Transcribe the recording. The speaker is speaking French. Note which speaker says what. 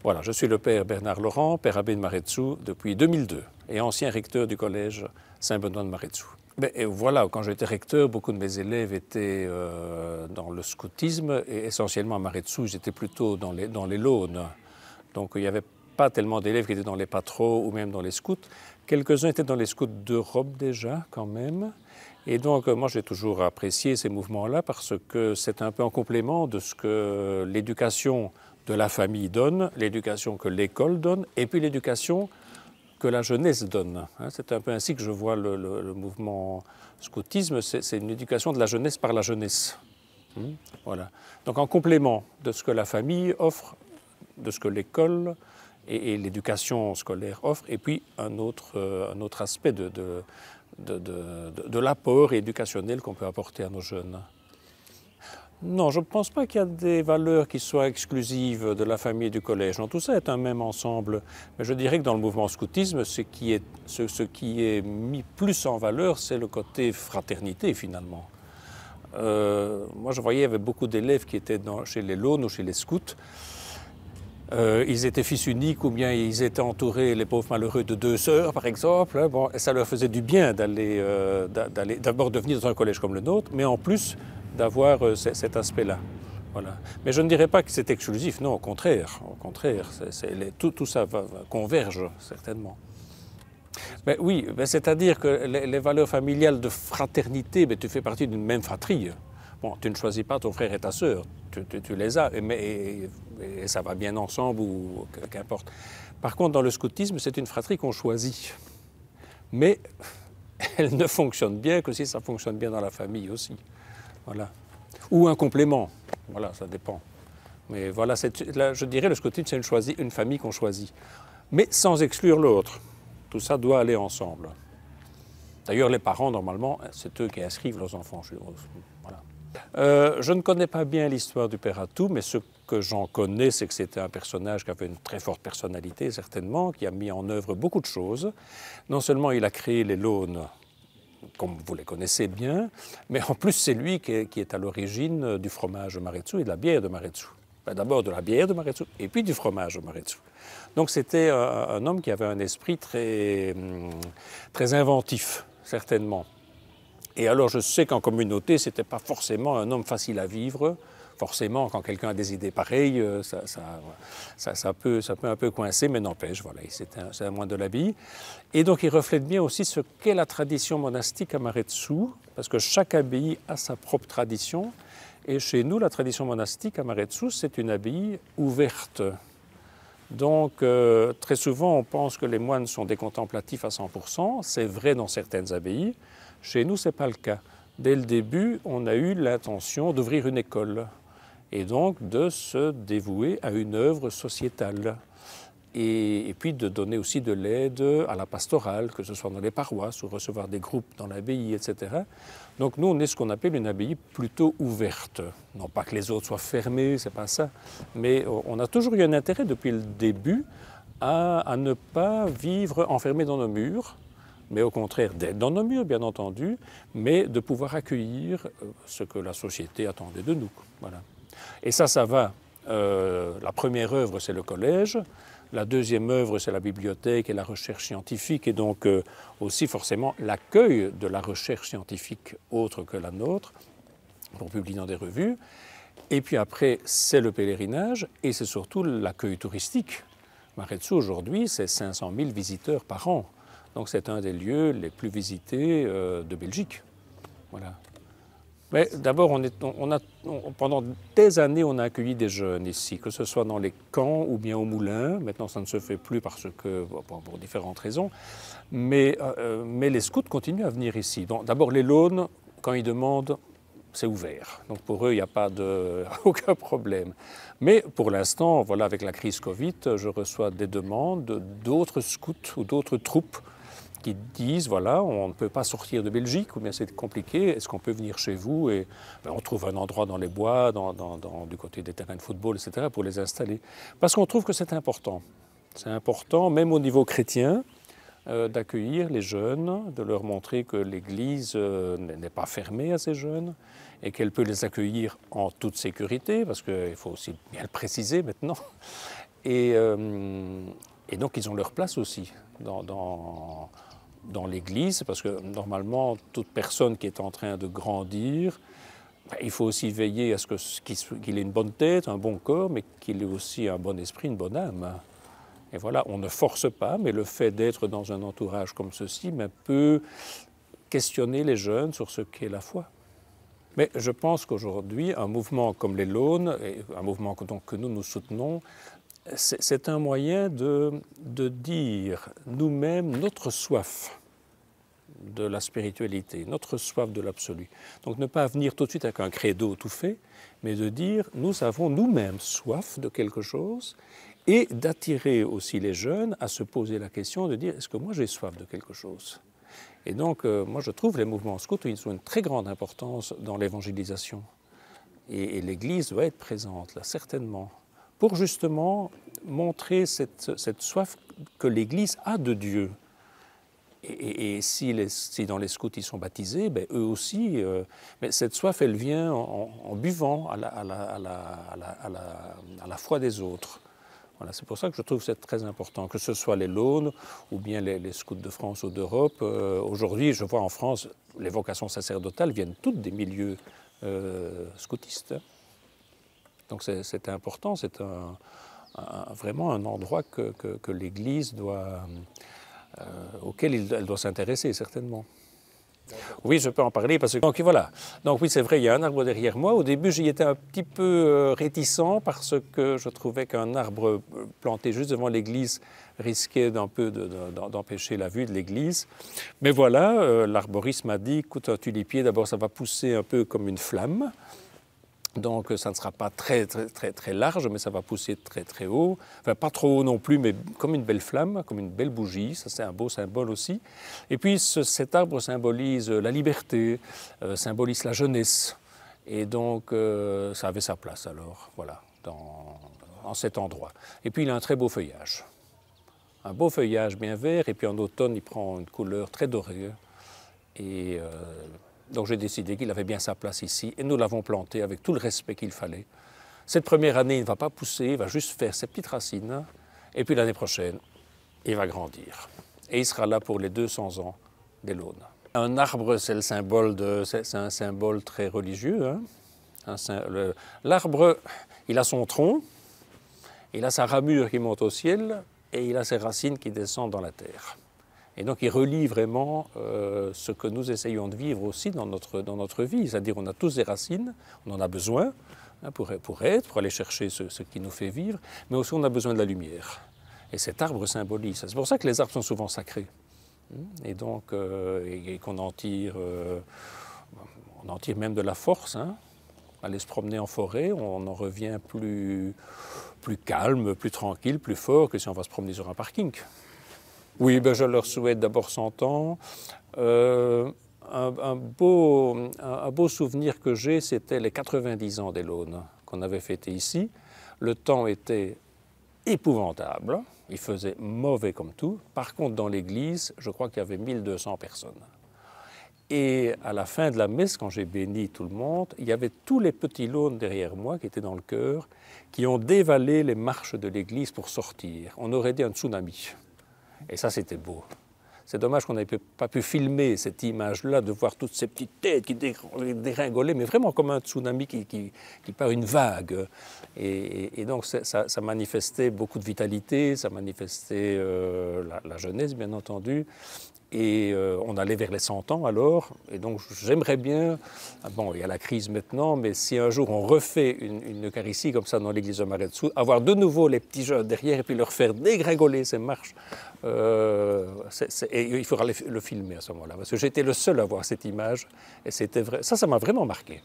Speaker 1: Voilà, je suis le père Bernard Laurent, père abbé de Maredsous depuis 2002 et ancien recteur du collège Saint-Benoît de Maredsous. Et voilà, quand j'étais recteur, beaucoup de mes élèves étaient dans le scoutisme et essentiellement à Maredsous, j'étais plutôt dans les Launes. Donc il n'y avait pas tellement d'élèves qui étaient dans les patros ou même dans les scouts. Quelques-uns étaient dans les scouts d'Europe déjà quand même. Et donc moi j'ai toujours apprécié ces mouvements-là parce que c'est un peu en complément de ce que l'éducation de la famille donne, l'éducation que l'école donne et puis l'éducation que la jeunesse donne. C'est un peu ainsi que je vois le mouvement scoutisme, c'est une éducation de la jeunesse par la jeunesse. Voilà. Donc en complément de ce que la famille offre, de ce que l'école et l'éducation scolaire offrent, et puis un autre aspect de l'apport éducationnel qu'on peut apporter à nos jeunes. Non, je ne pense pas qu'il y a des valeurs qui soient exclusives de la famille et du collège. Non, tout ça est un même ensemble. Mais je dirais que dans le mouvement scoutisme, ce qui est mis plus en valeur, c'est le côté fraternité finalement. Moi, je voyais, il y avait beaucoup d'élèves qui étaient chez les Launes ou chez les scouts. Ils étaient fils uniques ou bien ils étaient entourés, les pauvres malheureux, de 2 sœurs par exemple. Bon, et ça leur faisait du bien d'aller d'abord de venir dans un collège comme le nôtre, mais en plus d'avoir cet aspect-là. Voilà. Mais je ne dirais pas que c'est exclusif, non, au contraire. Tout ça converge certainement. Mais oui, c'est-à-dire que les valeurs familiales de fraternité, tu fais partie d'une même fratrie. Bon, tu ne choisis pas ton frère et ta sœur, tu les as, et ça va bien ensemble ou qu'importe. Par contre, dans le scoutisme, c'est une fratrie qu'on choisit. Mais elle ne fonctionne bien que si ça fonctionne bien dans la famille aussi. Voilà. Ou un complément, voilà, ça dépend. Mais voilà, je dirais le scoutisme, c'est une famille qu'on choisit. Mais sans exclure l'autre. Tout ça doit aller ensemble. D'ailleurs, les parents, normalement, c'est eux qui inscrivent leurs enfants chez eux. Voilà. Je ne connais pas bien l'histoire du père Atout, mais ce que j'en connais, c'est que c'était un personnage qui avait une très forte personnalité, certainement, qui a mis en œuvre beaucoup de choses. Non seulement il a créé les Launes, comme vous les connaissez bien, mais en plus c'est lui qui est à l'origine du fromage de Maredsous et de la bière de Maredsous. D'abord de la bière de Maredsous et puis du fromage de Maredsous. Donc c'était un homme qui avait un esprit très inventif, certainement. Et alors je sais qu'en communauté, ce n'était pas forcément un homme facile à vivre. Forcément, quand quelqu'un a des idées pareilles, ça peut un peu coincer, mais n'empêche, voilà, c'est un moine de l'abbaye. Et donc il reflète bien aussi ce qu'est la tradition monastique à Maredsous, parce que chaque abbaye a sa propre tradition. Et chez nous, la tradition monastique à Maredsous, c'est une abbaye ouverte. Donc très souvent, on pense que les moines sont des contemplatifs à 100%. C'est vrai dans certaines abbayes. Chez nous, ce n'est pas le cas. Dès le début, on a eu l'intention d'ouvrir une école et donc de se dévouer à une œuvre sociétale et puis de donner aussi de l'aide à la pastorale, que ce soit dans les paroisses ou recevoir des groupes dans l'abbaye, etc. Donc nous, on est ce qu'on appelle une abbaye plutôt ouverte. Non pas que les autres soient fermés, c'est pas ça, mais on a toujours eu un intérêt depuis le début à ne pas vivre enfermés dans nos murs, mais au contraire d'être dans nos murs, bien entendu, mais de pouvoir accueillir ce que la société attendait de nous. Voilà. Et ça va. La première œuvre, c'est le collège. La deuxième œuvre, c'est la bibliothèque et la recherche scientifique, et donc aussi forcément l'accueil de la recherche scientifique autre que la nôtre, pour publier dans des revues. Et puis après, c'est le pèlerinage, et c'est surtout l'accueil touristique. Maredsous, aujourd'hui, c'est 500 000 visiteurs par an. Donc c'est un des lieux les plus visités de Belgique. Voilà. Mais d'abord, pendant des années, on a accueilli des jeunes ici, que ce soit dans les camps ou bien au moulin. Maintenant, ça ne se fait plus pour différentes raisons. Mais les scouts continuent à venir ici. D'abord, les Launes, quand ils demandent, c'est ouvert. Donc pour eux, il n'y a aucun problème. Mais pour l'instant, voilà, avec la crise Covid, je reçois des demandes d'autres scouts ou d'autres troupes qui disent, voilà, on ne peut pas sortir de Belgique, ou bien c'est compliqué, est-ce qu'on peut venir chez vous? Et on trouve un endroit dans les bois, du côté des terrains de football, etc., pour les installer. Parce qu'on trouve que c'est important. C'est important, même au niveau chrétien, d'accueillir les jeunes, de leur montrer que l'Église n'est pas fermée à ces jeunes et qu'elle peut les accueillir en toute sécurité, parce qu'il faut aussi bien le préciser maintenant. Et donc ils ont leur place aussi dans l'Église, parce que normalement, toute personne qui est en train de grandir, il faut aussi veiller à ce qu'il ait une bonne tête, un bon corps, mais qu'il ait aussi un bon esprit, une bonne âme. Et voilà, on ne force pas, mais le fait d'être dans un entourage comme ceci peut questionner les jeunes sur ce qu'est la foi. Mais je pense qu'aujourd'hui, un mouvement comme les Launes, un mouvement que nous soutenons, c'est un moyen de dire nous-mêmes notre soif de la spiritualité, notre soif de l'absolu. Donc ne pas venir tout de suite avec un credo tout fait, mais de dire nous avons nous-mêmes soif de quelque chose et d'attirer aussi les jeunes à se poser la question de dire est-ce que moi j'ai soif de quelque chose? Et donc moi je trouve les mouvements scouts ils ont une très grande importance dans l'évangélisation. Et l'Église doit être présente là, certainement, pour justement montrer cette soif que l'Église a de Dieu. Et si dans les scouts ils sont baptisés, eux aussi, mais cette soif elle vient en buvant à la foi des autres. Voilà, c'est pour ça que je trouve que c'est très important, que ce soit les Launes ou bien les scouts de France ou d'Europe. Aujourd'hui, je vois en France, les vocations sacerdotales viennent toutes des milieux scoutistes. Donc c'est important, c'est vraiment un endroit que l'Église auquel elle doit s'intéresser, certainement. Oui, je peux en parler parce que... Donc voilà, donc oui c'est vrai, il y a un arbre derrière moi. Au début j'y étais un petit peu réticent parce que je trouvais qu'un arbre planté juste devant l'église risquait d'un peu d'empêcher la vue de l'église. Mais voilà, l'arboriste m'a dit, écoute, un tulipier, d'abord ça va pousser un peu comme une flamme. Donc ça ne sera pas très large, mais ça va pousser très haut. Enfin, pas trop haut non plus, mais comme une belle flamme, comme une belle bougie. Ça, c'est un beau symbole aussi. Et puis cet arbre symbolise la liberté, symbolise la jeunesse. Et donc ça avait sa place alors, voilà, dans cet endroit. Et puis il a un très beau feuillage. Un beau feuillage bien vert, et puis en automne, il prend une couleur très dorée. Et... donc j'ai décidé qu'il avait bien sa place ici et nous l'avons planté avec tout le respect qu'il fallait. Cette première année, il ne va pas pousser, il va juste faire ses petites racines et puis l'année prochaine, il va grandir. Et il sera là pour les 200 ans des Launes. Un arbre, c'est un symbole très religieux. Hein. L'arbre, il a son tronc, il a sa ramure qui monte au ciel et il a ses racines qui descendent dans la terre. Et donc il relie vraiment ce que nous essayons de vivre aussi dans notre vie. C'est-à-dire on a tous des racines, on en a besoin hein, pour aller chercher ce qui nous fait vivre, mais aussi on a besoin de la lumière. Et cet arbre symbolise ça. C'est pour ça que les arbres sont souvent sacrés. Et donc qu'on en tire même de la force. Hein. Aller se promener en forêt, on en revient plus calme, plus tranquille, plus fort que si on va se promener sur un parking. Oui, je leur souhaite d'abord 100 ans. Un beau souvenir que j'ai, c'était les 90 ans des Launes qu'on avait fêtés ici. Le temps était épouvantable, il faisait mauvais comme tout. Par contre, dans l'église, je crois qu'il y avait 1200 personnes. Et à la fin de la messe, quand j'ai béni tout le monde, il y avait tous les petits Launes derrière moi qui étaient dans le chœur, qui ont dévalé les marches de l'église pour sortir. On aurait dit un tsunami. Et ça, c'était beau. C'est dommage qu'on n'ait pas pu filmer cette image-là, de voir toutes ces petites têtes qui déringolaient, mais vraiment comme un tsunami qui part une vague. Et donc ça manifestait beaucoup de vitalité, ça manifestait la jeunesse, bien entendu. Et on allait vers les 100 ans alors, et donc j'aimerais bien, bon il y a la crise maintenant, mais si un jour on refait une Eucharistie comme ça dans l'église de Maretsu, avoir de nouveau les petits jeunes derrière et puis leur faire dégringoler ces marches, et il faudra le filmer à ce moment-là, parce que j'étais le seul à voir cette image, et c'était vrai, ça m'a vraiment marqué.